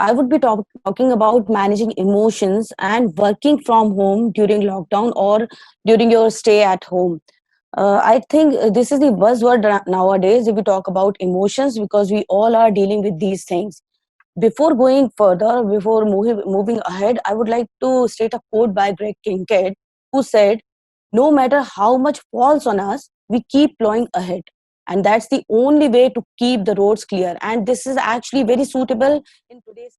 I would be talking about managing emotions and working from home during lockdown or during your stay at home. I think this is the buzzword nowadays if we talk about emotions, because we all are dealing with these things. Before going further, before moving ahead, I would like to state a quote by Greg Kincaid, who said, "No matter how much falls on us, we keep plowing ahead. And that's the only way to keep the roads clear." And this is actually very suitable in today's.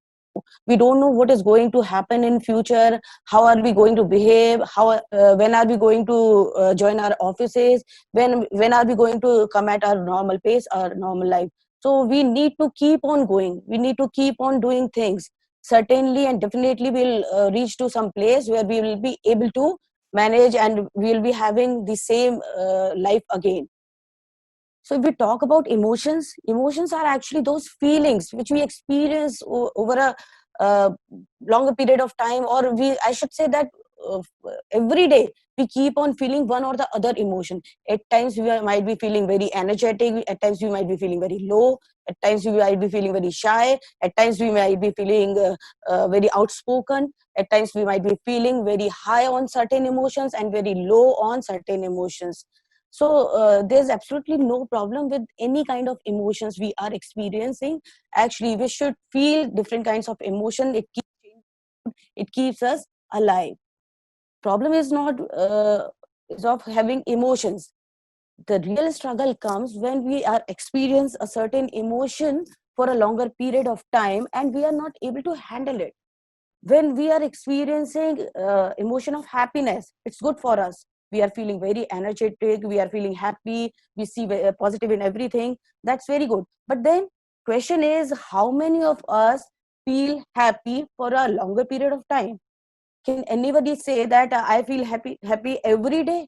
We don't know what is going to happen in future. How are we going to behave? When are we going to join our offices? When are we going to come at our normal pace, our normal life? So we need to keep on going. We need to keep on doing things. Certainly and definitely we'll reach to some place where we will be able to manage, and we'll be having the same life again. So if we talk about emotions, emotions are actually those feelings which we experience over a uh, longer period of time, or I should say that uh, every day we keep on feeling one or the other emotion. At times might be feeling very energetic, at times we might be feeling very low, at times we might be feeling very shy, at times we might be feeling very outspoken, at times we might be feeling very high on certain emotions and very low on certain emotions. So there's absolutely no problem with any kind of emotions we are experiencing. Actually, we should feel different kinds of emotion. It keeps us alive. Problem is not is of having emotions. The real struggle comes when we are experience a certain emotion for a longer period of time and we are not able to handle it. When we are experiencing emotion of happiness, it's good for us. We are feeling very energetic, we are feeling happy, we see positive in everything. That's very good. But then question is, how many of us feel happy for a longer period of time? Can anybody say that I feel happy every day?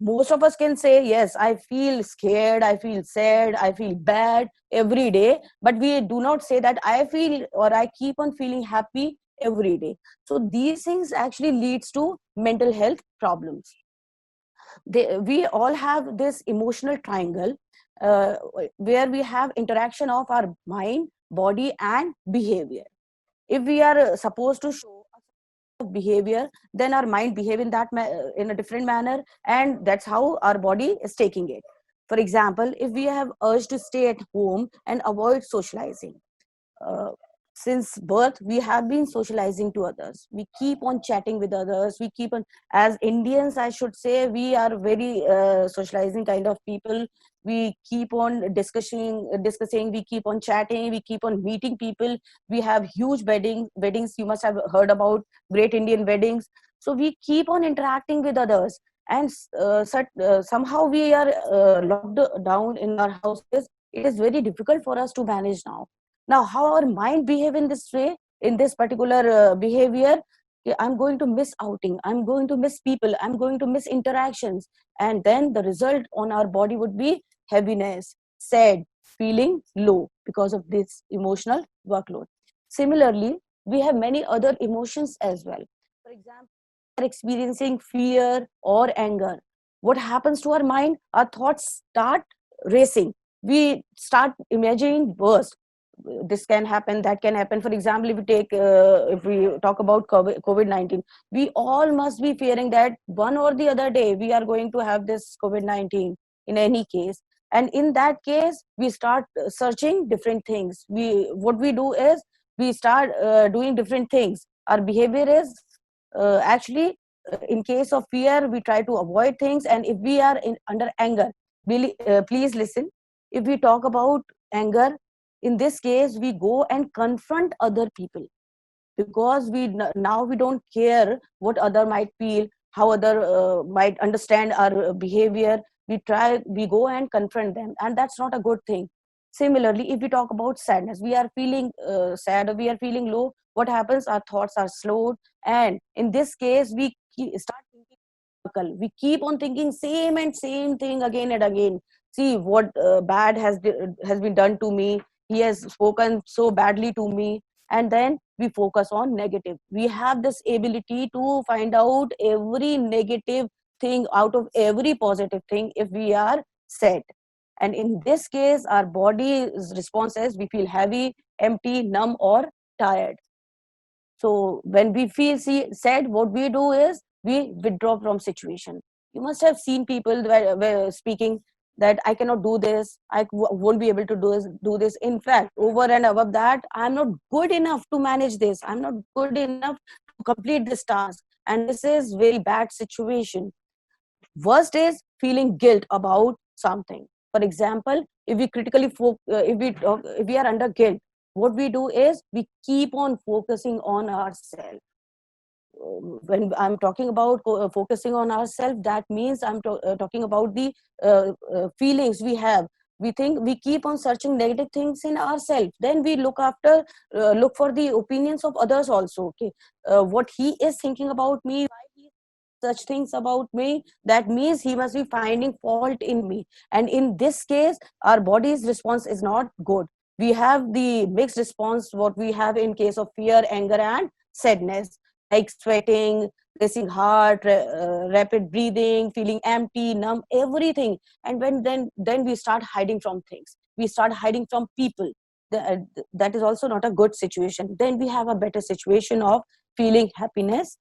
Most of us can say, yes, I feel scared, I feel sad, I feel bad every day, but we do not say that I feel or I keep on feeling happy every day. So these things actually leads to mental health problems. We all have this emotional triangle, uh, where we have interaction of our mind, body and behavior. If we are supposed to show behavior, then our mind behave in in a different manner, and that's how our body is taking it. For example, if we have urge to stay at home and avoid socializing, uh, since birth we have been socializing to others, we keep on chatting with others, we keep on, as Indians I should say, we are very socializing kind of people. We keep on discussing, we keep on chatting, we keep on meeting people. We have huge weddings, you must have heard about great Indian weddings. So we keep on interacting with others, and somehow we are locked down in our houses. It is very difficult for us to manage now. How our mind behave in this way, in this particular behavior? I'm going to miss outing, I'm going to miss people, I'm going to miss interactions, and then the result on our body would be heaviness, sad, feeling low because of this emotional workload. Similarly, we have many other emotions as well. For example, we are experiencing fear or anger. What happens to our mind? Our thoughts start racing. We start imagining worst. This can happen, that can happen. For example, if we talk about COVID-19, we all must be fearing that one or the other day we are going to have this COVID-19 in any case. And in that case we start searching different things. What we do is we start doing different things. Our behavior is actually, in case of fear we try to avoid things, and if we are under anger, please listen. If we talk about anger, in this case we go and confront other people, because now we don't care what other might feel, how other might understand our behavior. We go and confront them, and that's not a good thing. Similarly, if we talk about sadness, we are feeling sad, or we are feeling low, what happens? Our thoughts are slowed, and in this case start thinking circle. We keep on thinking same and same thing again and again. See what bad has been done to me, he has spoken so badly to me, and then we focus on negative. We have this ability to find out every negative thing out of every positive thing if we are sad. And in this case our body's response is we feel heavy, empty, numb, or tired. So when we feel sad, what we do is we withdraw from situation. You must have seen people were speaking that I cannot do this, won't be able to do this. In fact, over and above that, I'm not good enough to manage this. I'm not good enough to complete this task. And this is very bad situation. Worst is feeling guilt about something. For example, if we critically if we are under guilt, what we do is we keep on focusing on ourselves. When I'm talking about focusing on ourselves, that means I'm talking about the feelings we have. We think we keep on searching negative things in ourselves, then we look for the opinions of others also. Okay, what he is thinking about me, why he such things about me, that means he must be finding fault in me. And in this case, our body's response is not good. We have the mixed response what we have in case of fear, anger, and sadness, like sweating, racing heart, rapid breathing, feeling empty, numb, everything. And then we start hiding from things, we start hiding from people. That is also not a good situation. Then we have a better situation of feeling happiness,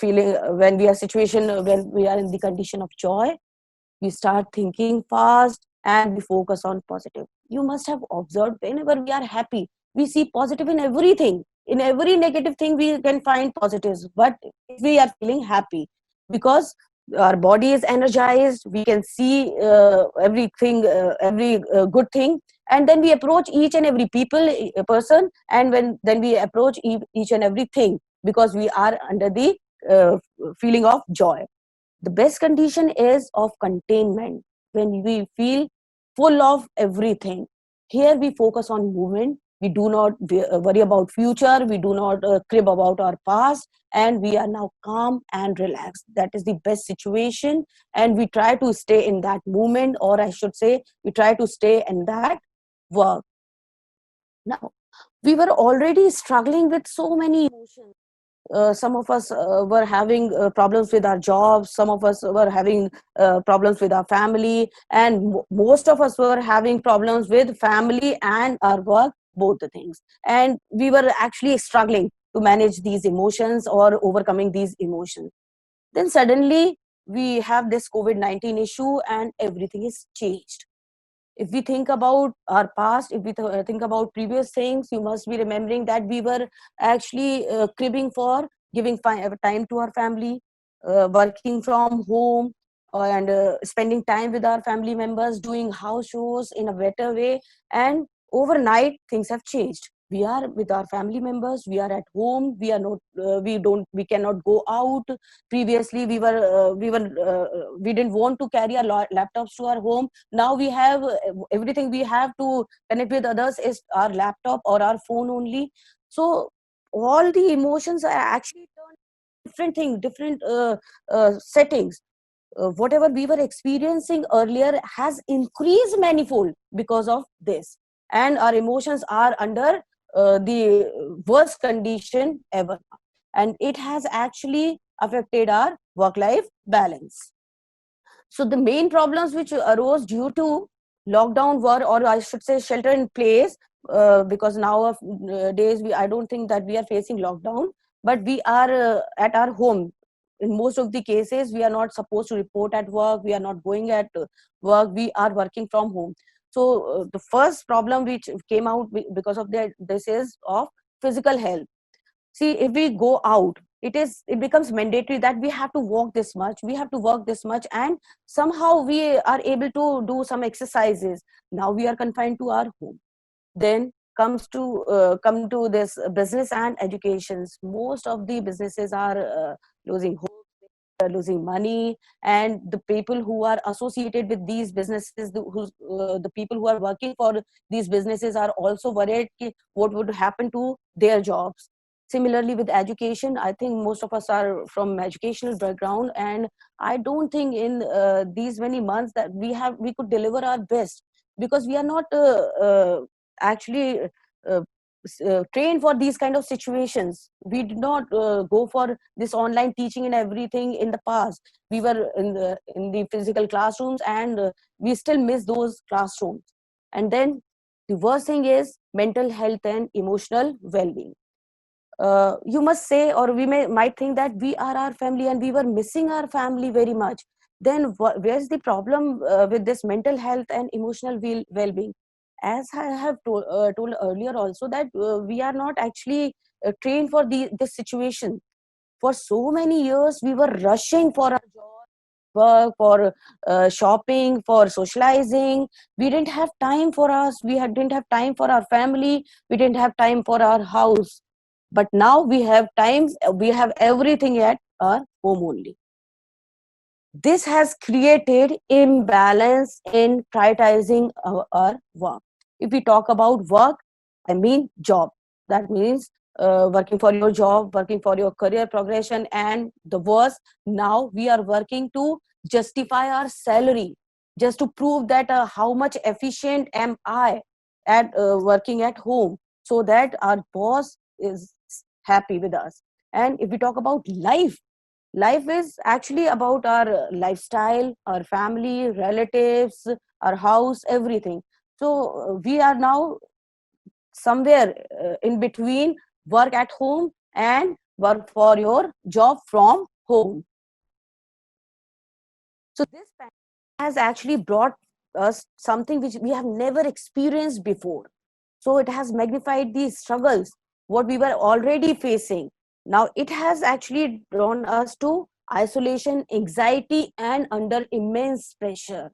feeling when we are situation when we are in the condition of joy, we start thinking fast and we focus on positive. You must have observed, whenever we are happy, we see positive in everything. In every negative thing we can find positives, but if we are feeling happy, because our body is energized, we can see everything, every good thing. And then we approach each and every person, and when then we approach each and everything, because we are under the uh, feeling of joy. The best condition is of containment, when we feel full of everything. Here we focus on movement, we do not worry about future, we do not crib about our past, and we are now calm and relaxed. That is the best situation, and we try to stay in that moment, or I should say we try to stay in that work. Now, we were already struggling with so many emotions. Some of us were having problems with our jobs, some of us were having problems with our family, and most of us were having problems with family and our work, both the things. And we were actually struggling to manage these emotions or overcoming these emotions. Then suddenly we have this COVID-19 issue and everything is changed. If we think about our past, if we think about previous things, you must be remembering that we were actually cribbing for giving time to our family, working from home, and spending time with our family members, doing house chores in a better way. And overnight things have changed. We are with our family members, we are at home, we are not we cannot go out. Previously we didn't want to carry our laptops to our home. Now we have everything we have to connect with others is our laptop or our phone only. So all the emotions are actually different thing, different settings. Whatever we were experiencing earlier has increased manifold because of this, and our emotions are under the worst condition ever, and it has actually affected our work life balance. So the main problems which arose due to lockdown were, or I should say, shelter in place. Because nowadays I don't think that we are facing lockdown, but we are at our home. In most of the cases, we are not supposed to report at work. We are not going at work. We are working from home. So the first problem which came out because of that, this is of physical health. See, if we go out, it becomes mandatory that we have to walk this much, we have to work this much, and somehow we are able to do some exercises. Now we are confined to our home. Then come to this business and educations. Most of the businesses are losing hope, are losing money, and the people who are associated with these businesses, the people who are working for these businesses are also worried what would happen to their jobs. Similarly with education, I think most of us are from educational background, and I don't think in these many months that we could deliver our best, because we are not actually uh, trained for these kind of situations. We did not go for this online teaching and everything in the past. We were in the physical classrooms, and we still miss those classrooms. And then The worst thing is mental health and emotional well-being. You must say, or we might think that we are our family and we were missing our family very much. Then where's the problem with this mental health and emotional well-being? As I have told earlier also, that we are not actually trained for this situation. For so many years we were rushing for our job, work, for shopping, for socializing. We didn't have time for us. Didn't have time for our family. We didn't have time for our house. But now we have times, we have everything at our home only. This has created imbalance in prioritizing our work. If we talk about work, I mean job. That means working for your job, working for your career progression, and the worst, now we are working to justify our salary, just to prove that how much efficient am I at working at home, so that our boss is happy with us. And if we talk about life is actually about our lifestyle, our family, relatives, our house, everything. So we are now somewhere in between work at home and work for your job from home. So this pandemic has actually brought us something which we have never experienced before. So it has magnified these struggles, what we were already facing. Now it has actually drawn us to isolation, anxiety, and under immense pressure.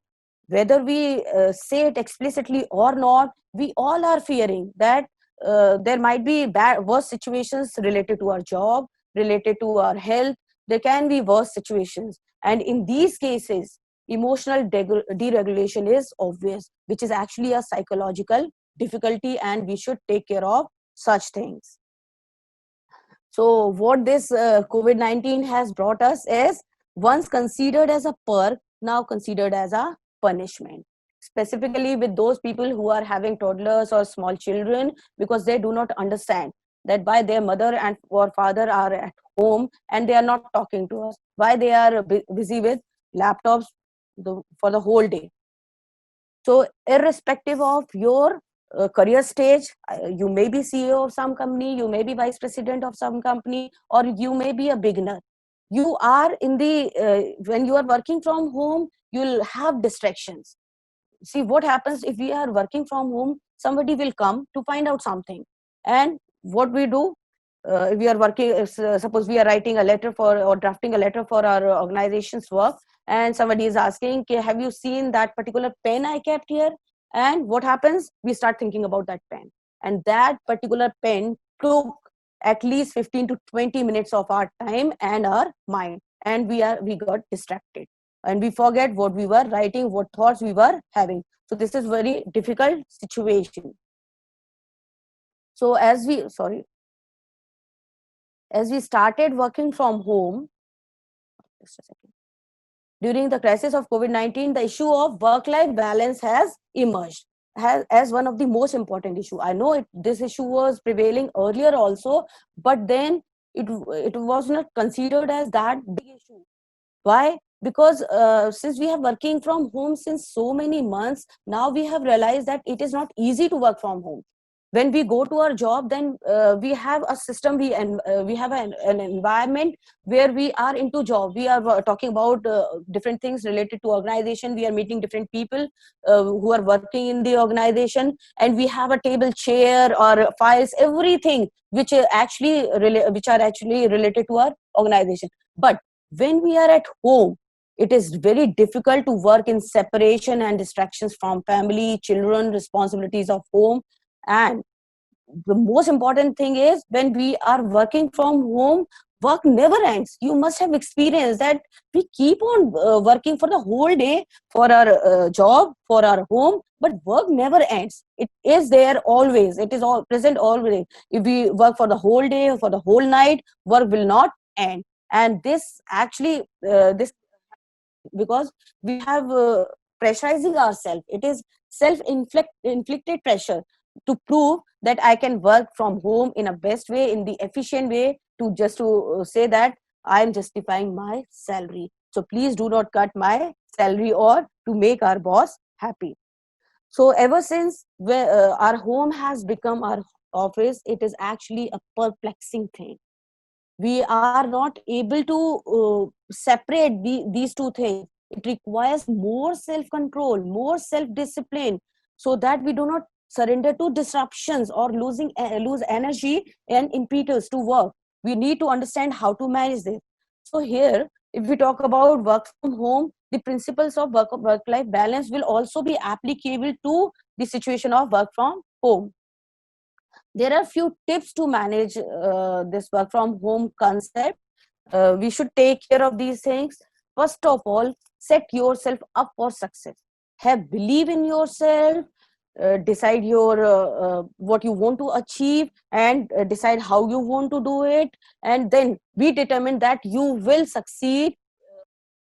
Whether we say it explicitly or not, we all are fearing that there might be worse situations related to our job, related to our health. There can be worse situations. And in these cases, emotional deregulation is obvious, which is actually a psychological difficulty, and we should take care of such things. So what this COVID-19 has brought us is, once considered as a perk, now considered as a punishment, specifically with those people who are having toddlers or small children, because they do not understand that why their mother and or father are at home and they are not talking to us, why they are busy with laptops for the whole day. So irrespective of your career stage, you may be CEO of some company, you may be vice president of some company, or you may be a beginner. You are in the when you are working from home, you'll have distractions. See what happens if we are working from home, somebody will come to find out something. And what we do, if we are working, suppose we are writing a letter for or drafting a letter for our organization's work, and somebody is asking, okay, have you seen that particular pen I kept here? And what happens, we start thinking about that pen, and that particular pen took at least 15 to 20 minutes of our time and our mind, and we got distracted, and we forget what we were writing, what thoughts we were having. So this is very difficult situation. So as we started working from home, just a second, during the crisis of COVID-19, the issue of work-life balance has emerged as one of the most important issue. I know this issue was prevailing earlier also, but then it was not considered as that big issue. Why? Because since we are working from home since so many months, now we have realized that it is not easy to work from home. When we go to our job, then we have a system, we have an environment where we are into job. We are talking about different things related to organization. We are meeting different people who are working in the organization, and we have a table, chair, or files, everything which which are actually related to our organization. But when we are at home, it is very difficult to work in separation and distractions from family, children, responsibilities of home. And the most important thing is, when we are working from home, work never ends. You must have experienced that we keep on working for the whole day, for our job, for our home, but work never ends. It is there always, it is all present always. If we work for the whole day or for the whole night, work will not end. And this actually this because we have pressurizing ourselves. It is self inflicted pressure to prove that I can work from home in a best way, in the efficient way, to just to say that I am justifying my salary, so please do not cut my salary, or to make our boss happy. So ever since our home has become our office, it is actually a perplexing thing. We are not able to separate these two things. It requires more self control, more self discipline, so that we do not surrender to disruptions or lose energy and impetus to work. We need to understand how to manage this. So here, if we talk about work from home, the principles of work life balance will also be applicable to the situation of work from home. There are few tips to manage this work from home concept. We should take care of these things. First of all, set yourself up for success. Have believe in yourself. Decide your what you want to achieve, and decide how you want to do it, and then be determined that you will succeed.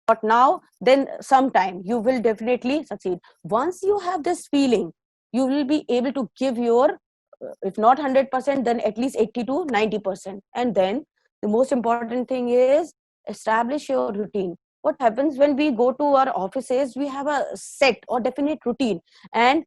But now, then sometime you will definitely succeed. Once you have this feeling, you will be able to give your if not 100%, then at least 80 to 90%. And then the most important thing is establish your routine. What happens when we go to our offices, we have a set or definite routine, and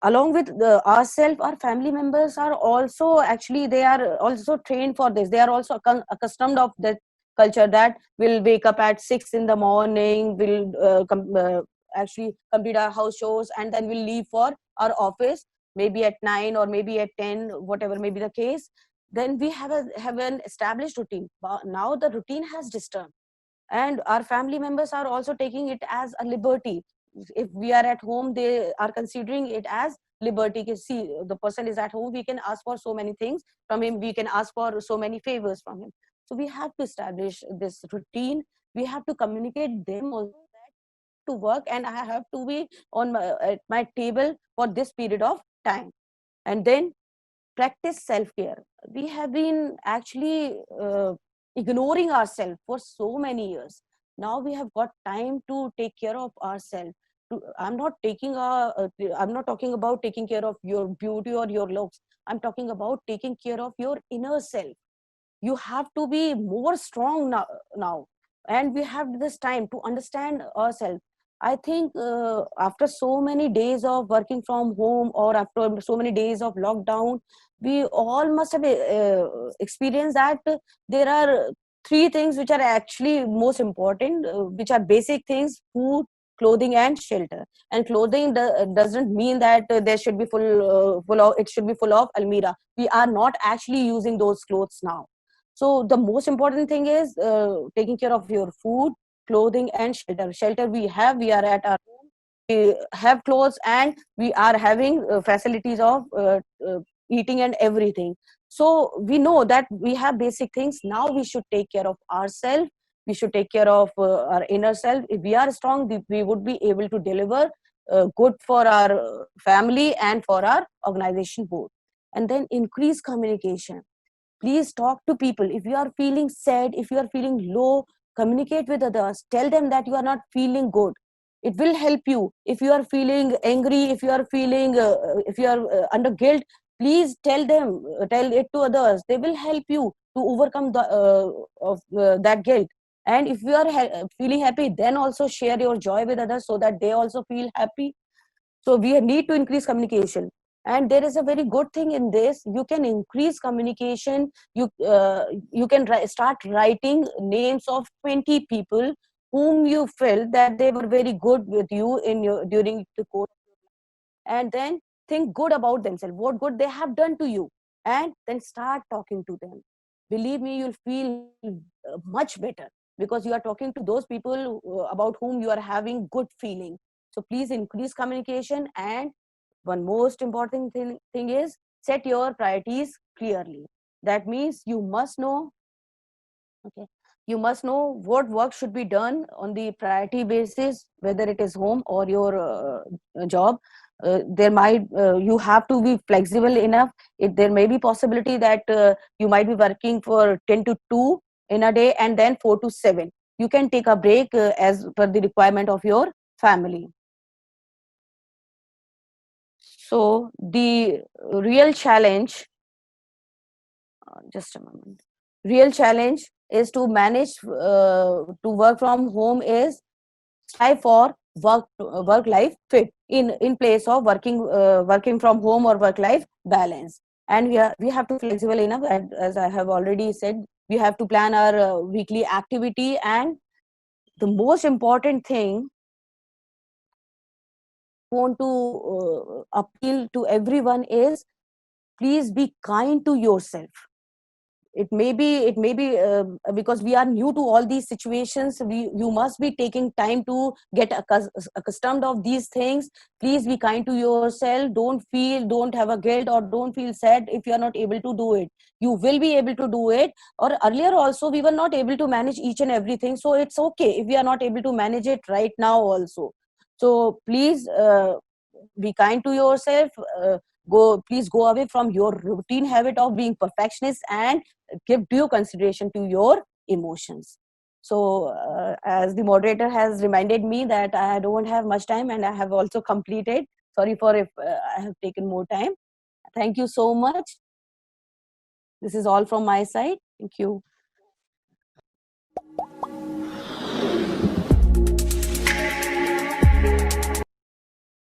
along with ourselves, our family members are also, actually they are also trained for this. They are also accustomed of that culture, that will wake up at 6 in the morning, will actually complete our house chores, and then we'll leave for our office maybe at 9 or maybe at 10, whatever may be the case. Then we have an established routine. But now the routine has disturbed, and our family members are also taking it as a liberty. If we are at home, they are considering it as liberty. See, the person is at home, we can ask for so many things from him, we can ask for so many favors from him. So we have to establish this routine. We have to communicate them also to work, and I have to be at my table for this period of time. And then practice self care. We have been actually ignoring ourselves for so many years. Now we have got time to take care of ourselves. I'm not talking about taking care of your beauty or your looks. I'm talking about taking care of your inner self. You have to be more strong now. And we have this time to understand ourselves. I think after so many days of working from home, or after so many days of lockdown, we all must have experienced that there are three things which are actually most important, which are basic things: food, clothing, and shelter. And clothing doesn't mean that there should be full of it should be full of almirah. We are not actually using those clothes now. So the most important thing is taking care of your food, clothing, and shelter. Shelter we have, we are at our home, we have clothes, and we are having facilities of eating and everything. So we know that we have basic things. Now we should take care of ourselves. We should take care of our inner self. If we are strong, we would be able to deliver good for our family and for our organization both. And then increase communication. Please talk to people. If you are feeling sad, if you are feeling low, communicate with others. Tell them that you are not feeling good. It will help you. If you are feeling angry, if you are under guilt, please tell it to others. They will help you to overcome that guilt. And if you are feeling happy, then also share your joy with others, so that they also feel happy. So we need to increase communication. And there is a very good thing in this: you can increase communication. You can start writing names of 20 people whom you felt that they were very good with you in your during the course. And then think good about themselves, what good they have done to you, and then start talking to them. Believe me, you'll feel much better, because you are talking to those people about whom you are having good feeling. So please increase communication. And one most important thing is, set your priorities clearly. That means you must know, okay, you must know what work should be done on the priority basis, whether it is home or your job. There might You have to be flexible enough. There may be possibility that you might be working for 10 to 2 in a day, and then 4 to 7 you can take a break as per the requirement of your family. So the real challenge, just a moment, real challenge is to manage to work from home is strive for work life fit in place of working from home or work life balance. And we have to flexible enough, as I have already said, we have to plan our weekly activity. And the most important thing, want to appeal to everyone is, please be kind to yourself. It may be because we are new to all these situations, you must be taking time to get accustomed of these things. Please be kind to yourself. Don't have a guilt or don't feel sad if you are not able to do it. You will be able to do it. Or earlier also we were not able to manage each and everything, so it's okay if we are not able to manage it right now also. So please be kind to yourself. Please go away from your routine habit of being perfectionist and give due consideration to your emotions. So as the moderator has reminded me that I don't have much time and I have also completed, sorry for if I have taken more time. Thank you so much. This is all from my side. Thank you.